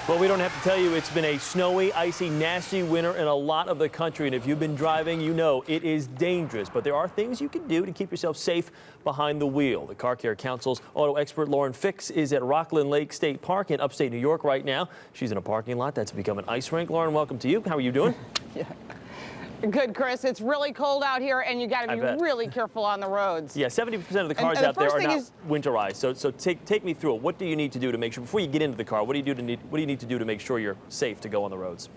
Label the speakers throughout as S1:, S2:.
S1: Well, we don't have to tell you it's been a snowy, icy, nasty winter in a lot of the country. And if you've been driving, you know it is dangerous. But there are things you can do to keep yourself safe behind the wheel. The Car Care Council's auto expert Lauren Fix is at Rockland Lake State Park in upstate New York right now. She's in a parking lot that's become an ice rink. Lauren, welcome to you. How are you doing?
S2: Yeah. Good, Chris. It's really cold out here, and you got to be really careful on the roads.
S1: Yeah, 70% of the cars out there are not winterized. So take me through it. What do you need to do to make sure, before you get into the car, what do you need to do to make sure you're safe to go on the roads?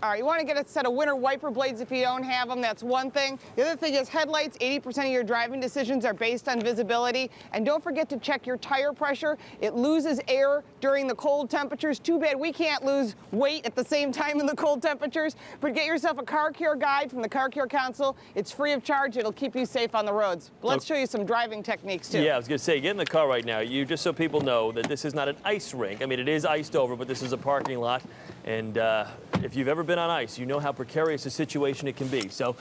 S2: All right, you want to get a set of winter wiper blades if you don't have them. That's one thing. The other thing is headlights. 80% of your driving decisions are based on visibility. And don't forget to check your tire pressure. It loses air during the cold temperatures. Too bad we can't lose weight at the same time in the cold temperatures. But get yourself a car care guide from the Car Care Council. It's free of charge. It'll keep you safe on the roads. But let's show you some driving techniques, too.
S1: Yeah, I was going to say, get in the car right now. Just so people know that this is not an ice rink. I mean, it is iced over, but this is a parking lot. And if you've ever been on ice, you know how precarious a situation it can be. So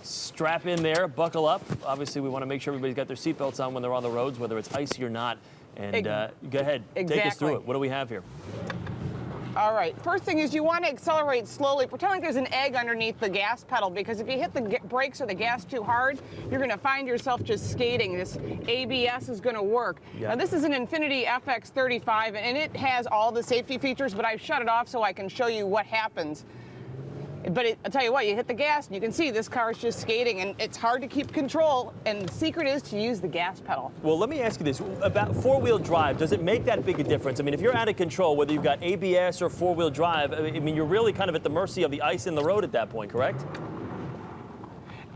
S1: strap in there, buckle up. Obviously, we want to make sure everybody's got their seatbelts on when they're on the roads, whether it's icy or not. And go ahead, take us through it. What do we have here?
S2: All right, first thing is you want to accelerate slowly. Pretend like there's an egg underneath the gas pedal, because if you hit the brakes or the gas too hard, you're going to find yourself just skating. This ABS is going to work. Yeah. Now, this is an Infiniti FX35, and it has all the safety features, but I've shut it off so I can show you what happens. But I'll tell you what, you hit the gas, and you can see this car is just skating, and it's hard to keep control, and the secret is to use the gas pedal.
S1: Well, let me ask you this. About four-wheel drive, does it make that big a difference? I mean, if you're out of control, whether you've got ABS or four-wheel drive, I mean, you're really kind of at the mercy of the ice in the road at that point, correct?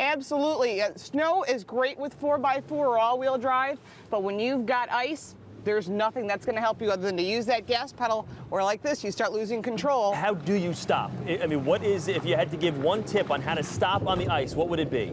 S2: Absolutely. Snow is great with 4x4 or all-wheel drive, but when you've got ice, there's nothing that's going to help you other than to use that gas pedal, or like this, you start losing control.
S1: How do you stop? I mean, what is, if you had to give one tip on how to stop on the ice, what would it be?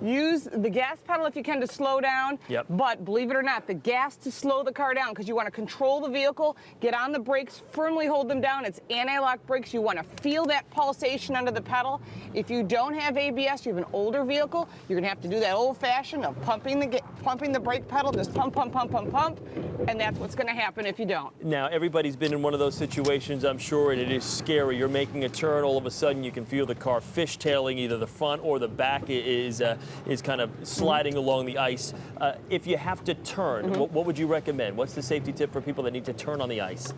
S2: Use the gas pedal if you can to slow down, but believe it or not, the gas to slow the car down, because you want to control the vehicle, get on the brakes, firmly hold them down. It's anti-lock brakes. You want to feel that pulsation under the pedal. If you don't have ABS, you have an older vehicle, you're going to have to do that old-fashioned of pumping the brake pedal, just pump, pump, pump, pump, pump, and that's what's going to happen if you don't.
S1: Now, everybody's been in one of those situations, I'm sure, and it is scary. You're making a turn, all of a sudden you can feel the car fishtailing, either the front or the back is kind of sliding along the ice. If you have to turn, what would you recommend? What's the safety tip for people that need to turn on the ice?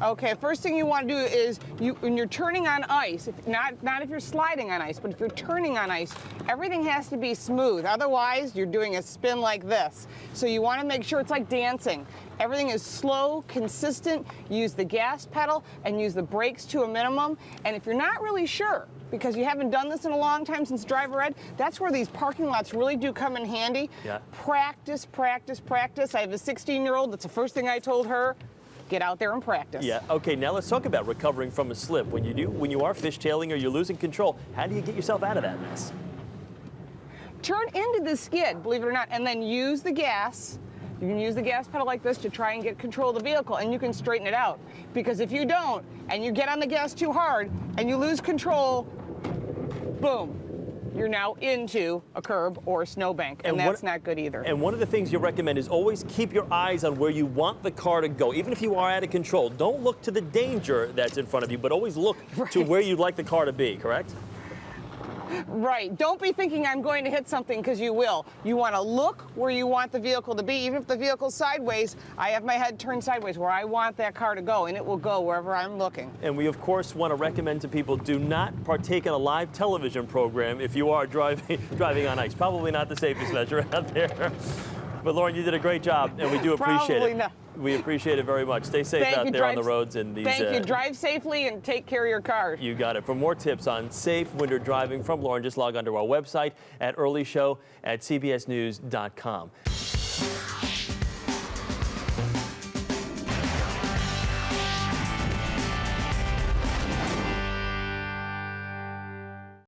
S2: Okay, first thing you want to do is, when you're turning on ice, not if you're sliding on ice, but if you're turning on ice, everything has to be smooth. Otherwise, you're doing a spin like this. So you want to make sure it's like dancing. Everything is slow, consistent. Use the gas pedal and use the brakes to a minimum. And if you're not really sure, because you haven't done this in a long time since driver ed, that's where these parking lots really do come in handy. Yeah. Practice, practice, practice. I have a 16-year-old. That's the first thing I told her. Get out there and practice. Yeah, okay, now let's talk about recovering from a slip. When you are fishtailing or you're losing control, how do you get yourself out of that mess? Turn into the skid, believe it or not, and then use the gas. You can use the gas pedal like this to try and get control of the vehicle, and you can straighten it out. Because if you don't, and you get on the gas too hard, and you lose control, boom. You're now into a curb or a snowbank, and that's not good either. And
S1: one of the things you recommend is always keep your eyes on where you want the car to go. Even if you are out of control, don't look to the danger that's in front of you, but always look to where you'd like the car to be, correct?
S2: Right. Don't be thinking I'm going to hit something, because you will. You want to look where you want the vehicle to be. Even if the vehicle's sideways, I have my head turned sideways where I want that car to go, and it will go wherever I'm looking. And
S1: we, of course, want to recommend to people, do not partake in a live television program if you are driving on ice. Probably not the safest measure out there. But, Lauren, you did a great job, and we do appreciate it.
S2: Not.
S1: We appreciate it very much. Stay safe out there on the roads.
S2: Thank you. Drive safely and take care of your car.
S1: You got it. For more tips on safe winter driving from Lauren, just log on to our website at earlyshow@cbsnews.com.